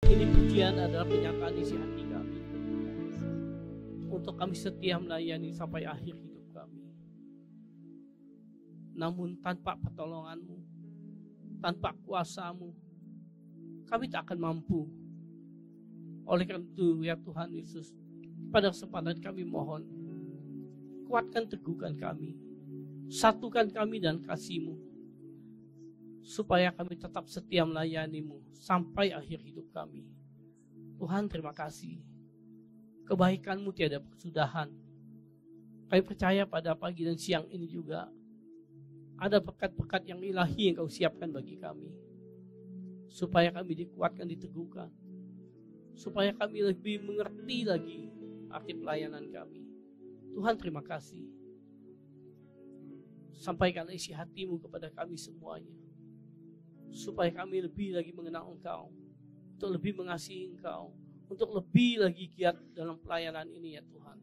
Ini pujian adalah penyataan isi hati kami. Untuk kami setia melayani sampai akhir hidup kami. Namun tanpa pertolongan-Mu, tanpa kuasa-Mu, kami tak akan mampu. Oleh karena itu ya Tuhan Yesus, pada kesempatan kami mohon, kuatkan teguhkan kami, satukan kami dan kasih-Mu, supaya kami tetap setia melayani-Mu sampai akhir hidup kami. Tuhan terima kasih, kebaikan-Mu tiada kesudahan. Kami percaya pada pagi dan siang ini juga ada berkat-berkat yang ilahi yang Kau siapkan bagi kami, supaya kami dikuatkan, diteguhkan, supaya kami lebih mengerti lagi arti pelayanan kami. Tuhan terima kasih. Sampaikan isi hati-Mu kepada kami semuanya, supaya kami lebih lagi mengenal Engkau, untuk lebih mengasihi Engkau, untuk lebih lagi giat dalam pelayanan ini ya Tuhan.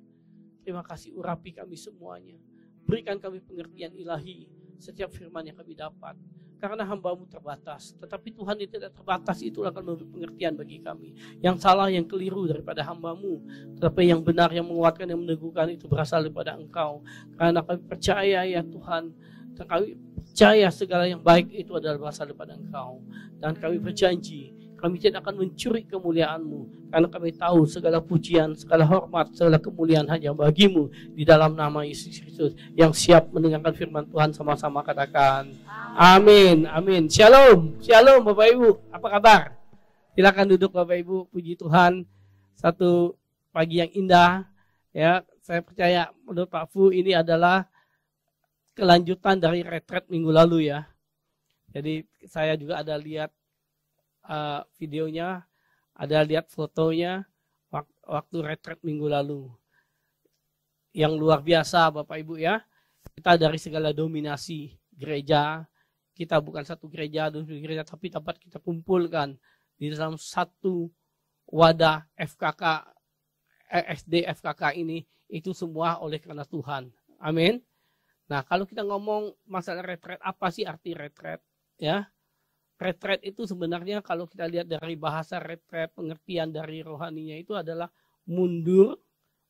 Terima kasih, urapi kami semuanya. Berikan kami pengertian ilahi setiap firman yang kami dapat. Karena hamba-Mu terbatas, tetapi Tuhan itu tidak terbatas, itulah akan memberi pengertian bagi kami. Yang salah, yang keliru daripada hamba-Mu, tetapi yang benar, yang menguatkan, yang meneguhkan itu berasal daripada Engkau. Karena kami percaya ya Tuhan, dan kami percaya segala yang baik itu adalah berasal daripada Engkau. Dan kami berjanji, kami tidak akan mencuri kemuliaan-Mu, karena kami tahu segala pujian, segala hormat, segala kemuliaan hanya bagi-Mu, di dalam nama Yesus Kristus yang siap mendengarkan firman Tuhan. Sama-sama katakan amin, amin. Shalom, shalom Bapak Ibu, apa kabar? Silakan duduk Bapak Ibu, puji Tuhan. Satu pagi yang indah ya. Saya percaya menurut Pak Fu ini adalah kelanjutan dari retret minggu lalu ya. Jadi saya juga ada lihat videonya, ada lihat fotonya waktu retret minggu lalu. Yang luar biasa Bapak Ibu ya. Kita dari segala dominasi gereja, kita bukan satu gereja, tapi tempat kita kumpulkan di dalam satu wadah FKK, SD FKK ini, itu semua oleh karena Tuhan. Amin. Nah, kalau kita ngomong masalah retret, apa sih arti retret? Ya, retret itu sebenarnya kalau kita lihat dari bahasa retret, pengertian dari rohaninya itu adalah mundur,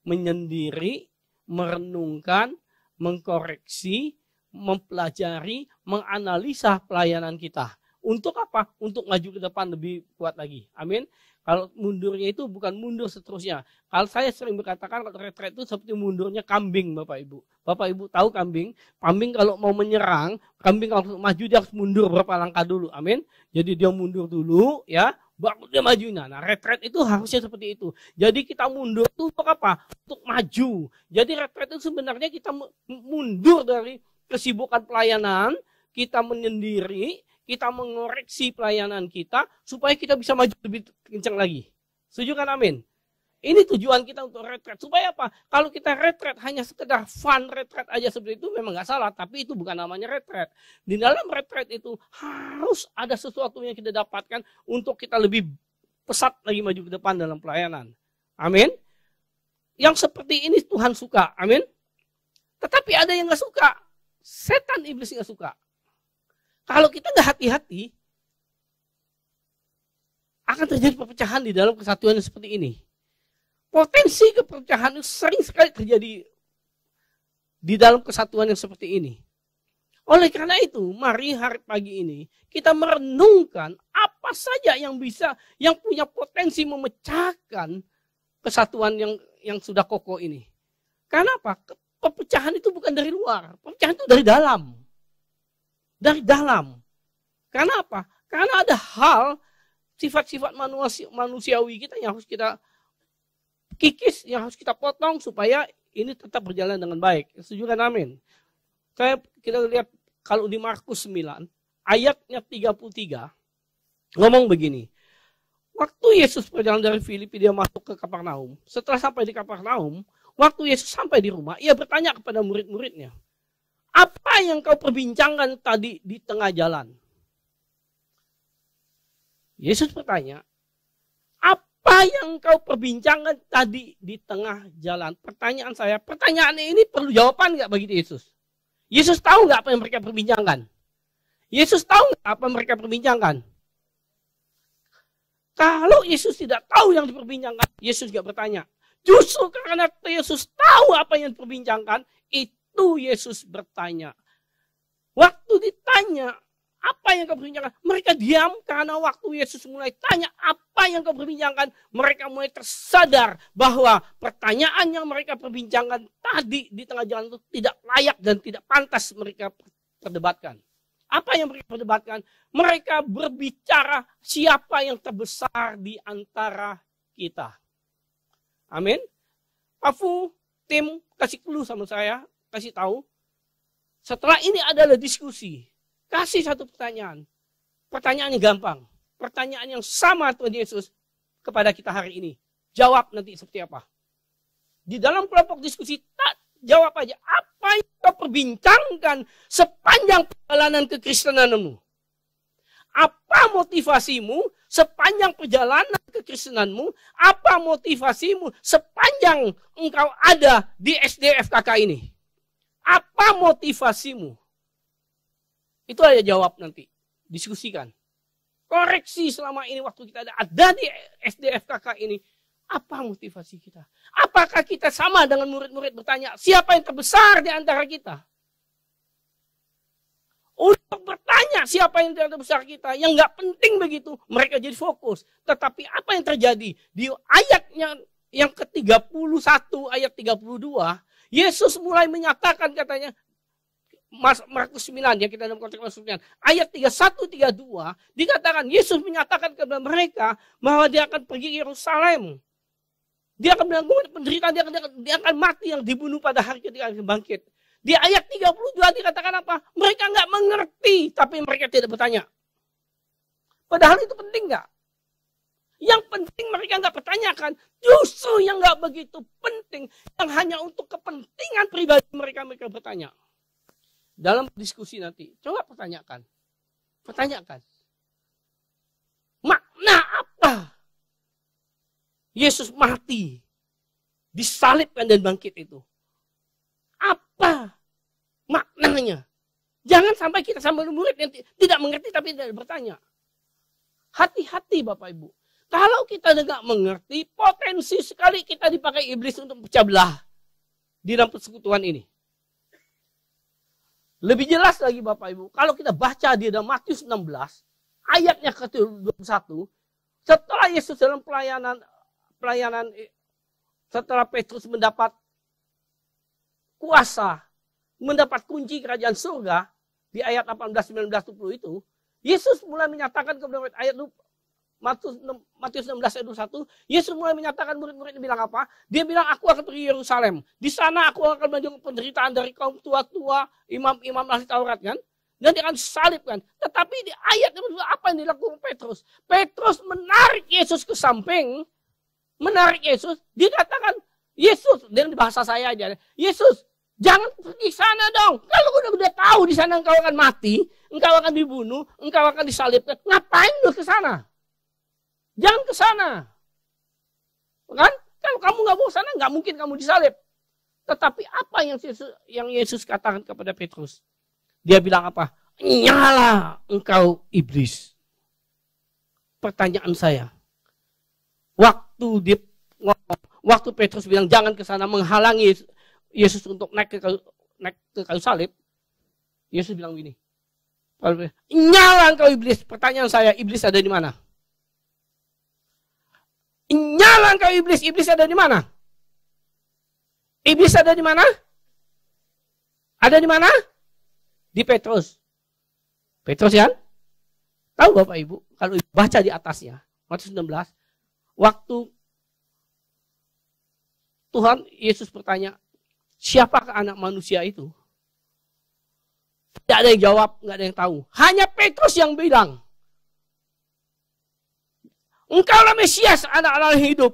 menyendiri, merenungkan, mengkoreksi, mempelajari, menganalisa pelayanan kita. Untuk apa? Untuk maju ke depan lebih kuat lagi. Amin. Kalau mundurnya itu bukan mundur seterusnya. Kalau saya sering berkatakan kalau retret itu seperti mundurnya kambing Bapak Ibu. Bapak Ibu tahu kambing? Kambing kalau mau menyerang, kambing kalau maju dia harus mundur berapa langkah dulu. Amin. Jadi dia mundur dulu ya, baru dia maju. Nah, retret itu harusnya seperti itu. Jadi kita mundur itu untuk apa? Untuk maju. Jadi retret itu sebenarnya kita mundur dari kesibukan pelayanan, kita menyendiri, kita mengoreksi pelayanan kita supaya kita bisa maju lebih kencang lagi. Setuju kan? Amin. Ini tujuan kita untuk retret. Supaya apa? Kalau kita retret hanya sekedar fun retret aja seperti itu memang nggak salah, tapi itu bukan namanya retret. Di dalam retret itu harus ada sesuatu yang kita dapatkan untuk kita lebih pesat lagi maju ke depan dalam pelayanan. Amin. Yang seperti ini Tuhan suka. Amin. Tetapi ada yang nggak suka. Setan iblis nggak suka. Kalau kita nggak hati-hati, akan terjadi perpecahan di dalam kesatuan yang seperti ini. Potensi keperpecahan itu sering sekali terjadi di dalam kesatuan yang seperti ini. Oleh karena itu, mari hari pagi ini kita merenungkan apa saja yang bisa, yang punya potensi memecahkan kesatuan yang sudah kokoh ini. Karena apa? Perpecahan itu bukan dari luar, perpecahan itu dari dalam. Dari dalam. Karena apa? Karena ada hal, sifat-sifat manusiawi kita yang harus kita kikis, yang harus kita potong supaya ini tetap berjalan dengan baik. Setuju kan? Amin. Kita lihat kalau di Markus 9, ayatnya 33, ngomong begini. Waktu Yesus berjalan dari Filipi, dia masuk ke Kapernaum. Setelah sampai di Kapernaum, waktu Yesus sampai di rumah, ia bertanya kepada murid-muridnya, apa yang kau perbincangkan tadi di tengah jalan? Yesus bertanya, apa yang kau perbincangkan tadi di tengah jalan? Pertanyaan saya, pertanyaan ini perlu jawaban nggak bagi Yesus? Yesus tahu nggak apa yang mereka perbincangkan? Yesus tahu nggak apa yang mereka perbincangkan? Kalau Yesus tidak tahu yang diperbincangkan, Yesus gak bertanya. Justru karena Yesus tahu apa yang diperbincangkan, itu Yesus bertanya. Waktu ditanya, apa yang kau perbincangkan? Mereka diam karena waktu Yesus mulai tanya apa yang kau perbincangkan, mereka mulai tersadar bahwa pertanyaan yang mereka perbincangkan tadi di tengah jalan itu tidak layak dan tidak pantas mereka perdebatkan. Apa yang mereka perdebatkan? Mereka berbicara siapa yang terbesar di antara kita. Amin. Pafu, tim, kasih clue sama saya, kasih tahu. Setelah ini adalah diskusi. Kasih satu pertanyaan. Pertanyaannya gampang. Pertanyaan yang sama Tuhan Yesus kepada kita hari ini. Jawab nanti seperti apa. Di dalam kelompok diskusi, tak jawab aja. Apa yang kau perbincangkan sepanjang perjalanan kekristenanmu? Apa motivasimu sepanjang perjalanan kekristenanmu? Apa motivasimu sepanjang engkau ada di SDFKK ini? Apa motivasimu? Itu aja jawab nanti. Diskusikan. Koreksi selama ini waktu kita ada di SDFKK ini. Apa motivasi kita? Apakah kita sama dengan murid-murid bertanya, siapa yang terbesar di antara kita? Untuk bertanya siapa yang terbesar kita, yang nggak penting begitu, mereka jadi fokus. Tetapi apa yang terjadi? Di ayatnya yang ke-31, ayat 32, Yesus mulai menyatakan katanya, Markus 9 yang kita dalam konteks Markus 9 ayat 31-32 dikatakan Yesus menyatakan kepada mereka bahwa dia akan pergi ke Yerusalem. Dia akan menanggung penderitaan, dia akan mati yang dibunuh pada hari ketika akan bangkit. Di ayat 32 dikatakan apa? Mereka nggak mengerti, tapi mereka tidak bertanya. Padahal itu penting nggak? Yang penting mereka nggak pertanyakan. Justru yang nggak begitu penting, yang hanya untuk kepentingan pribadi mereka bertanya. Dalam diskusi nanti, coba pertanyakan. Makna apa Yesus mati, disalibkan dan bangkit itu? Apa maknanya? Jangan sampai kita sama murid yang tidak mengerti tapi tidak bertanya. Hati-hati Bapak Ibu. Kalau kita tidak mengerti, potensi sekali kita dipakai iblis untuk pecah belah di dalam persekutuan ini. Lebih jelas lagi Bapak Ibu, kalau kita baca di dalam Matius 16, ayatnya ke-21, setelah Yesus dalam pelayanan setelah Petrus mendapat kuasa, mendapat kunci kerajaan surga, di ayat 18, 19, 20 itu, Yesus mulai menyatakan kepada ayat Matius 16 ayat 21, Yesus mulai menyatakan murid-murid bilang apa? Dia bilang, aku akan pergi Yerusalem. Di sana aku akan menanggung penderitaan dari kaum tua-tua, imam-imam ahli Taurat kan? Dan dia akan disalibkan. Tetapi di ayat itu apa yang dilakukan Petrus? Petrus menarik Yesus ke samping. Menarik Yesus. Dia katakan, Yesus, dengan bahasa saya aja. Yesus, jangan pergi sana dong. Kalau udah tahu di sana engkau akan mati, engkau akan dibunuh, engkau akan disalibkan. Ngapain lu ke sana? Jangan ke sana. Kan? Kalau kamu nggak mau ke sana, nggak mungkin kamu disalib. Tetapi apa yang Yesus katakan kepada Petrus? Dia bilang apa? Nyala engkau iblis. Pertanyaan saya. Waktu Petrus bilang jangan ke sana, menghalangi Yesus untuk naik ke kayu salib. Yesus bilang begini. Nyala engkau iblis. Pertanyaan saya, iblis ada di mana? Nyala engkau iblis. Iblis ada di mana? Iblis ada di mana? Ada di mana? Di Petrus. Petrus ya? Tahu Bapak Ibu, kalau baca di atasnya, Matius 16, waktu Tuhan Yesus bertanya, siapakah anak manusia itu? Tidak ada yang jawab, nggak ada yang tahu. Hanya Petrus yang bilang, engkaulah Mesias, anak Allah yang hidup.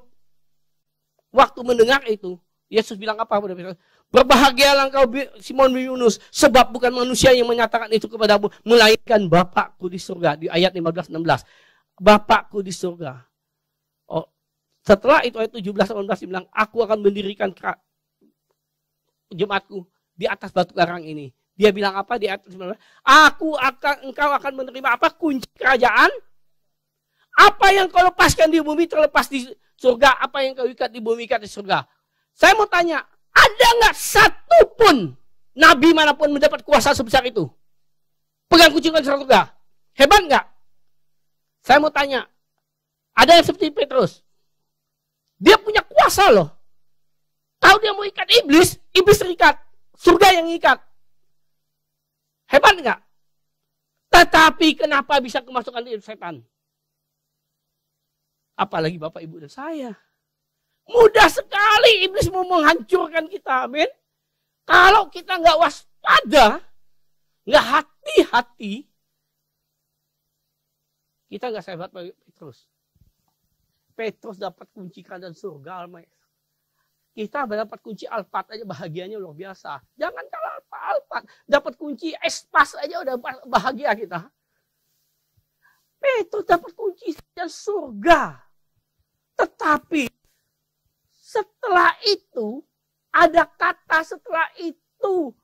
Waktu mendengar itu, Yesus bilang apa kepada Petrus? Berbahagialah engkau Simon bin Yunus, sebab bukan manusia yang menyatakan itu kepadamu, melainkan Bapakku di surga. Di ayat 15-16. Bapakku di surga. Oh, setelah itu ayat 17-18 bilang, aku akan mendirikan jemaatku di atas batu karang ini. Dia bilang apa di ayat 19? Engkau akan menerima apa? Kunci kerajaan. Apa yang kau lepaskan di bumi terlepas di surga. Apa yang kau ikat di bumi ikat di surga. Saya mau tanya, ada nggak satupun nabi manapun mendapat kuasa sebesar itu? Pegang kunci surga. Hebat nggak? Saya mau tanya, ada yang seperti Petrus. Dia punya kuasa loh. Kalau dia mau ikat iblis, iblis terikat. Surga yang ikat. Hebat nggak? Tetapi kenapa bisa kemasukan di setan? Apalagi Bapak, Ibu, dan saya. Mudah sekali iblis mau menghancurkan kita. Amin. Kalau kita nggak waspada, nggak hati-hati, kita nggak sehebat Petrus. Petrus dapat kunci keadaan surga. Kita dapat kunci Alphard aja bahagianya luar biasa. Jangan kalah Alphard. Dapat kunci Espas aja udah bahagia kita. Petrus dapat kunci surga. Tetapi setelah itu ada kata setelah itu.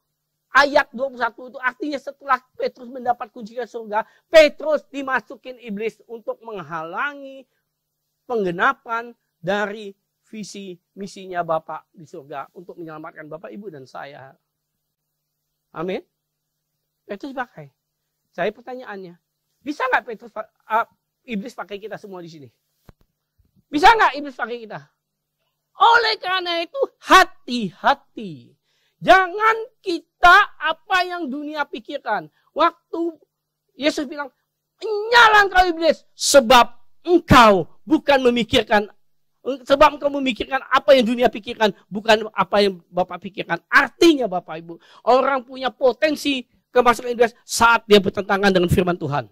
Ayat 21 itu artinya setelah Petrus mendapat kunci surga, Petrus dimasukin iblis untuk menghalangi penggenapan dari visi misinya Bapak di surga untuk menyelamatkan Bapak, Ibu, dan saya. Amin. Petrus pakai. Saya pertanyaannya, bisa nggak Petrus iblis pakai kita semua di sini? Bisa nggak iblis pakai kita? Oleh karena itu hati-hati. Jangan kita apa yang dunia pikirkan. Waktu Yesus bilang, "Nyala engkau iblis, sebab engkau bukan memikirkan, sebab engkau memikirkan apa yang dunia pikirkan, bukan apa yang Bapak pikirkan." Artinya Bapak Ibu, orang punya potensi kemasukan iblis saat dia bertentangan dengan firman Tuhan.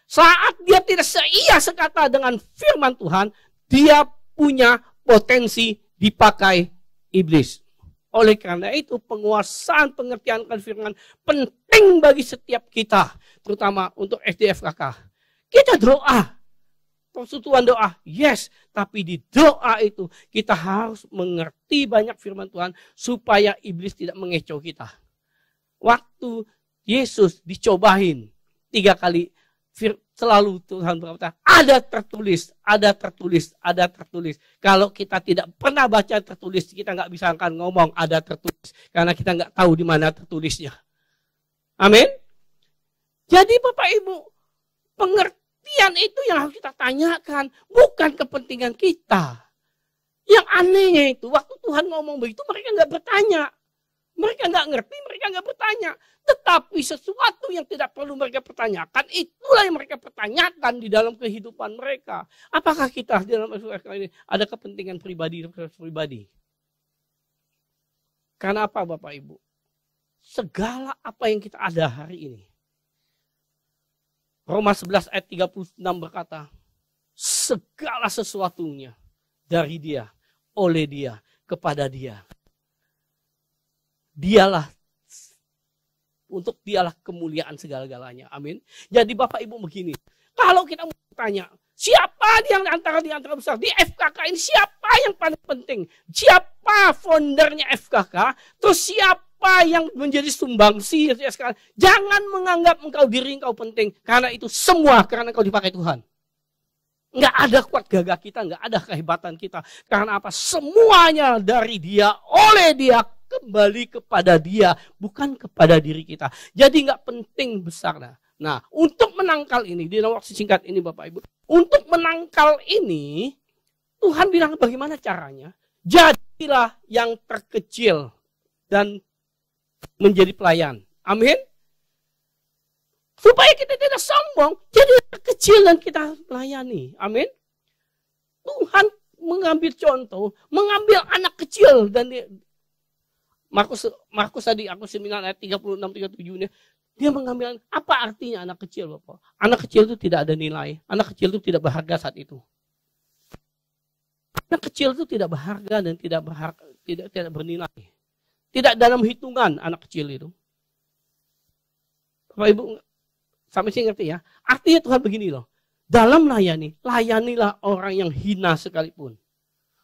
Saat dia tidak seia sekata dengan firman Tuhan, dia punya potensi dipakai iblis. Oleh karena itu penguasaan pengertian firman penting bagi setiap kita, terutama untuk SDFKK. Kita doa, persekutuan doa, yes, tapi di doa itu kita harus mengerti banyak firman Tuhan supaya iblis tidak mengecoh kita. Waktu Yesus dicobain 3 kali, selalu Tuhan berkata, ada tertulis, ada tertulis, ada tertulis. Kalau kita tidak pernah baca tertulis, kita nggak bisa akan ngomong ada tertulis. Karena kita nggak tahu di mana tertulisnya. Amin. Jadi Bapak Ibu, pengertian itu yang harus kita tanyakan. Bukan kepentingan kita. Yang anehnya itu, waktu Tuhan ngomong begitu, mereka nggak bertanya. Mereka nggak ngerti, mereka nggak bertanya. Tetapi sesuatu yang tidak perlu mereka pertanyakan, itulah yang mereka pertanyakan di dalam kehidupan mereka. Apakah kita di dalam ini ada kepentingan pribadi? Karena apa Bapak Ibu? Segala apa yang kita ada hari ini. Roma 11 ayat 36 berkata, segala sesuatunya dari Dia, oleh Dia, kepada Dia. Dialah kemuliaan segala-galanya. Amin. Jadi Bapak Ibu begini. Kalau kita mau tanya, siapa yang di antara besar di FKK ini, siapa yang paling penting? Siapa foundernya FKK? Terus siapa yang menjadi sumbangsi? Jangan menganggap diri engkau penting. Karena itu semua karena engkau dipakai Tuhan. Enggak ada kuat gagah kita, enggak ada kehebatan kita. Karena apa? Semuanya dari Dia, oleh Dia, kembali kepada Dia, bukan kepada diri kita. Jadi nggak penting besar. Nah, untuk menangkal ini, di waktu singkat ini Bapak Ibu, untuk menangkal ini, Tuhan bilang bagaimana caranya? Jadilah yang terkecil dan menjadi pelayan. Amin. Supaya kita tidak sombong, jadi terkecil dan kita melayani. Amin. Tuhan mengambil contoh, mengambil anak kecil dan Markus tadi aku 9 ayat 36-37 dia mengambil apa artinya anak kecil Bapak? Anak kecil itu tidak ada nilai. Anak kecil itu tidak berharga saat itu. Anak kecil itu tidak berharga dan tidak bernilai. Tidak dalam hitungan anak kecil itu. Bapak Ibu sampai sini ngerti ya? Artinya Tuhan begini loh. Dalam layanilah orang yang hina sekalipun.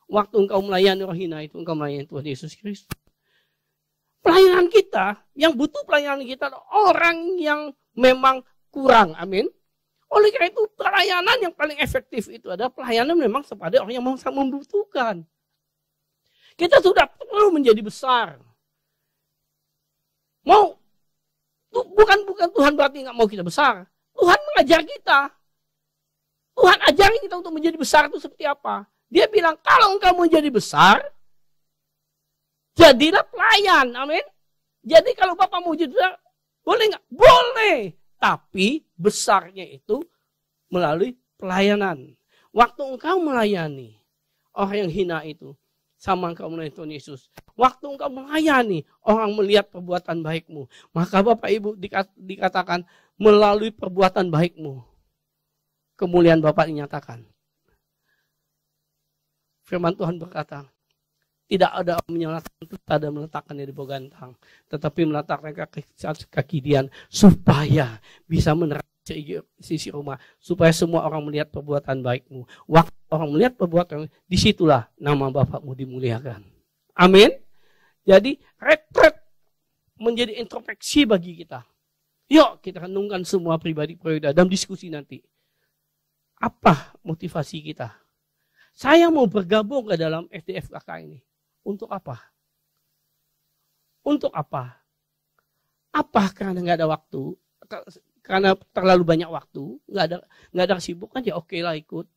Waktu engkau melayani orang hina itu engkau melayani Tuhan Yesus Kristus. Pelayanan kita, yang butuh pelayanan kita orang yang memang kurang, amin. Oleh karena itu pelayanan yang paling efektif itu adalah pelayanan memang kepada orang yang membutuhkan. Kita sudah perlu menjadi besar. Bukan Tuhan berarti nggak mau kita besar. Tuhan mengajar kita. Tuhan ajari kita untuk menjadi besar itu seperti apa. Dia bilang kalau engkau mau jadi besar, jadilah pelayan. Amin. Jadi kalau Bapak mau jadi besar, boleh nggak? Boleh. Tapi besarnya itu melalui pelayanan. Waktu engkau melayani orang yang hina itu, sama engkau melayani Tuhan Yesus. Waktu engkau melayani orang melihat perbuatan baikmu, maka Bapak Ibu dikatakan melalui perbuatan baikmu, kemuliaan Bapak dinyatakan. Firman Tuhan berkata, tidak ada orang menyalakan pita dan meletakkannya di bawah gantang, tetapi meletakkan kaki dian supaya bisa menerang sisi rumah, supaya semua orang melihat perbuatan baikmu. Waktu orang melihat perbuatan, disitulah nama Bapakmu dimuliakan. Amin. Jadi retret menjadi introspeksi bagi kita. Yuk kita renungkan semua pribadi dalam diskusi nanti. Apa motivasi kita? Saya mau bergabung ke dalam FDFKK ini. Untuk apa? Untuk apa? Apa karena nggak ada waktu? Karena terlalu banyak waktu, nggak ada kesibukan, ya oke lah ikut.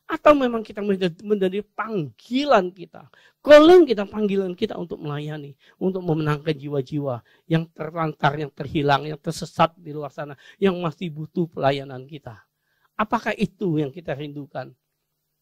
Atau memang kita menjadi panggilan kita, calling kita, panggilan kita untuk melayani, untuk memenangkan jiwa-jiwa yang terlantar, yang terhilang, yang tersesat di luar sana, yang masih butuh pelayanan kita. Apakah itu yang kita rindukan?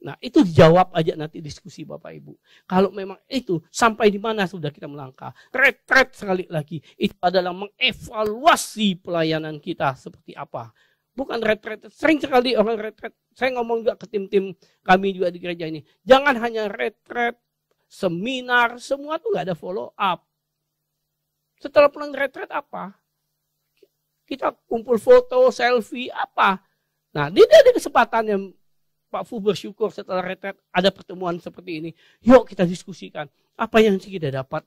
Nah, itu dijawab aja nanti diskusi Bapak Ibu. Kalau memang itu, sampai di mana sudah kita melangkah. Retret sekali lagi, itu adalah mengevaluasi pelayanan kita seperti apa. Bukan retret, sering sekali orang retret. Saya ngomong juga ke tim-tim kami juga di gereja ini. Jangan hanya retret, seminar, semua tuh nggak ada follow up. Setelah pulang retret apa? Kita kumpul foto, selfie, apa? Nah, tidak ada kesempatan yang Pak Fu bersyukur setelah retret ada pertemuan seperti ini. Yuk kita diskusikan apa yang kita dapat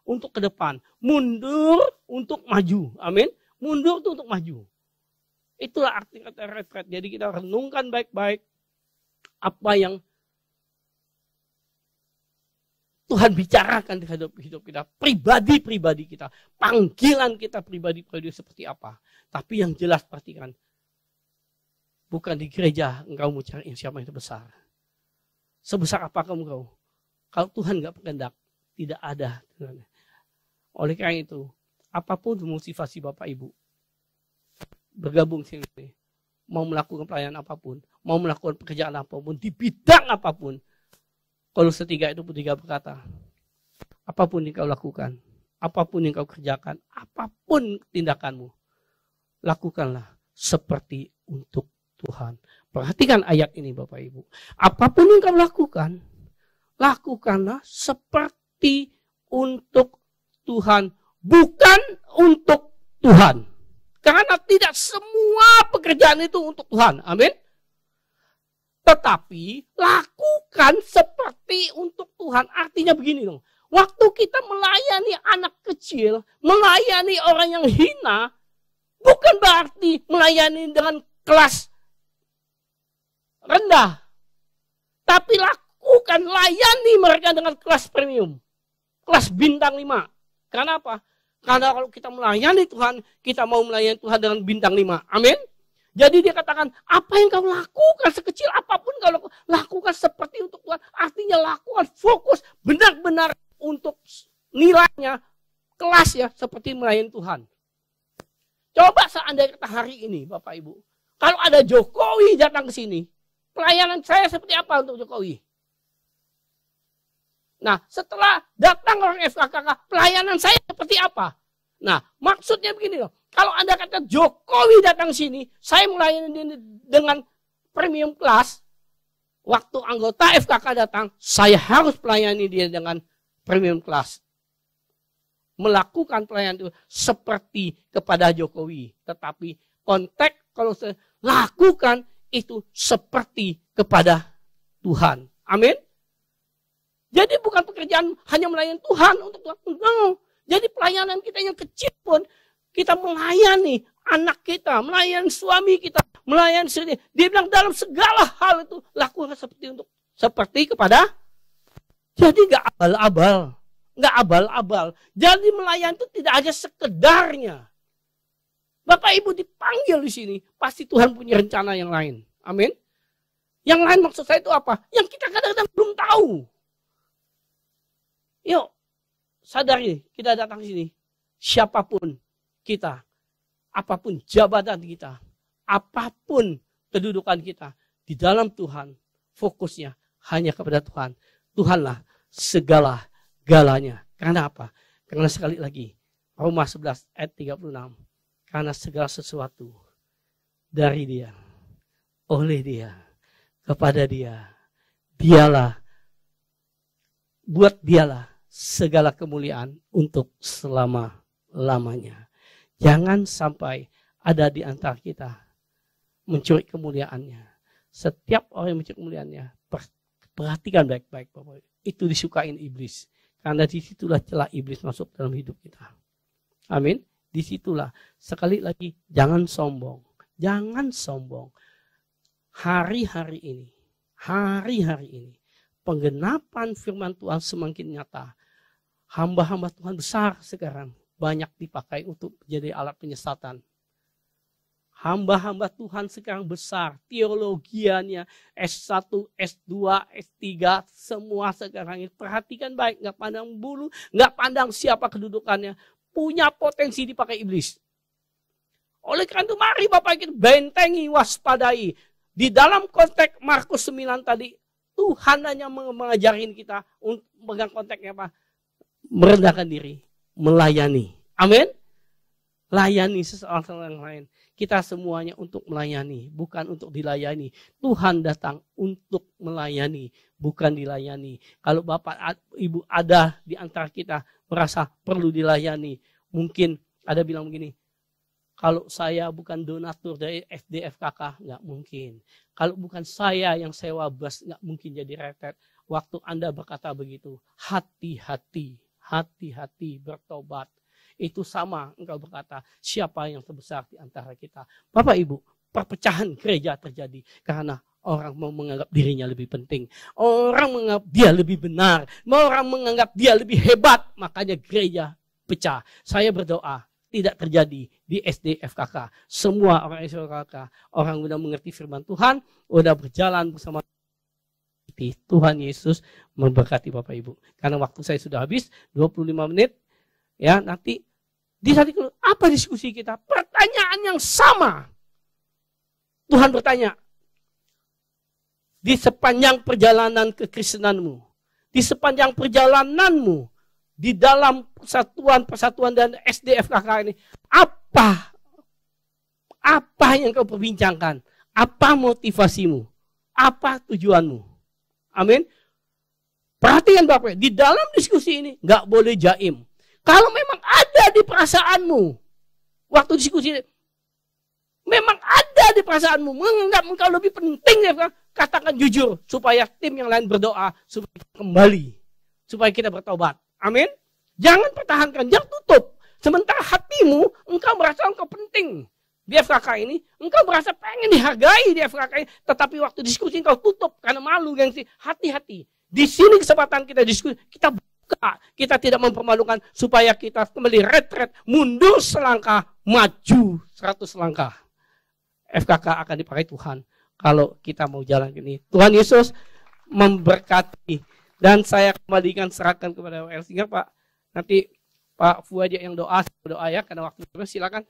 untuk ke depan. Mundur untuk maju. Amin. Mundur itu untuk maju. Itulah arti kata retret. Jadi kita renungkan baik-baik apa yang Tuhan bicarakan di hidup kita. Pribadi-pribadi kita. Panggilan kita pribadi-pribadi seperti apa. Tapi yang jelas perhatikan. Bukan di gereja engkau mau cari siapa yang terbesar. Sebesar apakah engkau? Kalau Tuhan gak berkehendak, tidak ada. Oleh karena itu, apapun motivasi Bapak Ibu, bergabung sini, mau melakukan pelayanan apapun, mau melakukan pekerjaan apapun, di bidang apapun. Kolose 3 itu 3 berkata, apapun yang kau lakukan, apapun yang kau kerjakan, apapun tindakanmu, lakukanlah seperti untuk Tuhan. Perhatikan ayat ini Bapak Ibu. Apapun yang kamu lakukan, lakukanlah seperti untuk Tuhan, bukan untuk Tuhan. Karena tidak semua pekerjaan itu untuk Tuhan. Amin. Tetapi lakukan seperti untuk Tuhan. Artinya begini dong. Waktu kita melayani anak kecil, melayani orang yang hina, bukan berarti melayani dengan kelas rendah. Tapi lakukan, layani mereka dengan kelas premium. Kelas bintang 5. Karena apa? Karena kalau kita melayani Tuhan, kita mau melayani Tuhan dengan bintang 5. Amin. Jadi dia katakan, apa yang kau lakukan sekecil apapun kau lakukan seperti untuk Tuhan. Artinya lakukan fokus benar-benar untuk nilainya, kelasnya seperti melayani Tuhan. Coba seandainya kata hari ini Bapak Ibu. Kalau ada Jokowi datang ke sini, pelayanan saya seperti apa untuk Jokowi? Nah, setelah datang orang FKKK, pelayanan saya seperti apa? Nah, maksudnya begini loh. Kalau Anda kata Jokowi datang sini, saya melayani dengan premium class. Waktu anggota FKK datang, saya harus melayani dia dengan premium class. Melakukan pelayanan itu seperti kepada Jokowi. Tetapi konteks kalau saya lakukan itu seperti kepada Tuhan. Amin. Jadi bukan pekerjaan hanya melayani Tuhan untuk Tuhan. No. Jadi pelayanan kita yang kecil pun kita melayani anak kita, melayani suami kita, melayani sendiri. Dia bilang dalam segala hal itu lakukan seperti kepada. Jadi nggak abal-abal. Jadi melayani itu tidak hanya sekedarnya. Bapak Ibu dipanggil di sini, pasti Tuhan punya rencana yang lain. Amin. Yang lain maksud saya itu apa? Yang kita kadang-kadang belum tahu. Yuk, sadari kita datang di sini. Siapapun kita, apapun jabatan kita, apapun kedudukan kita, di dalam Tuhan, fokusnya hanya kepada Tuhan. Tuhanlah segala-galanya. Karena apa? Karena sekali lagi, Roma 11 ayat 36. Karena segala sesuatu dari Dia, oleh Dia, kepada Dia, buat Dialah segala kemuliaan untuk selama-lamanya. Jangan sampai ada di antara kita mencuri kemuliaannya. Setiap orang yang mencuri kemuliaannya, perhatikan baik-baik Bapak. Itu disukain iblis. Karena disitulah celah iblis masuk dalam hidup kita. Amin. Disitulah. Sekali lagi, jangan sombong. Jangan sombong. Hari-hari ini, penggenapan firman Tuhan semakin nyata. Hamba-hamba Tuhan besar sekarang banyak dipakai untuk menjadi alat penyesatan. Hamba-hamba Tuhan sekarang besar, teologianya S1, S2, S3, semua sekarang ini. Perhatikan baik, nggak pandang bulu, nggak pandang siapa kedudukannya, punya potensi dipakai iblis. Oleh karena itu mari Bapak kita bentengi, waspadai. Di dalam konteks Markus 9 tadi, Tuhan hanya mengajarin kita untuk memegang konteksnya apa? Merendahkan diri, melayani. Amin. Layani seseorang sama yang lain. Kita semuanya untuk melayani, bukan untuk dilayani. Tuhan datang untuk melayani, bukan dilayani. Kalau Bapak, Ibu ada di antara kita merasa perlu dilayani, mungkin ada bilang begini, kalau saya bukan donatur dari SDFKK, nggak mungkin. Kalau bukan saya yang sewa bus, nggak mungkin jadi retret. Waktu Anda berkata begitu, hati-hati bertobat. Itu sama engkau berkata, siapa yang terbesar di antara kita. Bapak Ibu, perpecahan gereja terjadi karena orang mau menganggap dirinya lebih penting. Orang menganggap dia lebih benar. Orang menganggap dia lebih hebat. Makanya gereja pecah. Saya berdoa, tidak terjadi di SDFKK. Semua orang SDFKK, orang sudah mengerti firman Tuhan, sudah berjalan bersama Tuhan Yesus memberkati Bapak Ibu. Karena waktu saya sudah habis, 25 menit. Ya, nanti di saat itu apa diskusi kita? Pertanyaan yang sama. Tuhan bertanya, di sepanjang perjalanan kekristenanmu, di sepanjang perjalananmu, di dalam persatuan dan SDFKK ini, apa yang kau perbincangkan? Apa motivasimu? Apa tujuanmu? Amin. Perhatikan Bapak, di dalam diskusi ini nggak boleh jaim. Kalau memang ada di perasaanmu, waktu diskusi ini, memang ada di perasaanmu, menganggap engkau lebih penting, katakan jujur, supaya tim yang lain berdoa, supaya kita kembali, supaya kita bertobat. Amin. Jangan pertahankan, jangan tutup. Sementara hatimu, engkau merasa engkau penting. Di FKK ini, engkau merasa pengen dihargai di FKK ini, tetapi waktu diskusi engkau tutup, karena malu, gengsi. Hati-hati. Di sini kesempatan kita diskusi, kita buka. Kita tidak mempermalukan, supaya kita kembali retret, mundur selangkah, maju 100 langkah. FKK akan dipakai Tuhan, kalau kita mau jalan ini. Tuhan Yesus memberkati. Dan saya kembalikan serahkan kepada WL. Sehingga Pak, nanti Pak Fuadi yang doa ya, karena waktu silakan.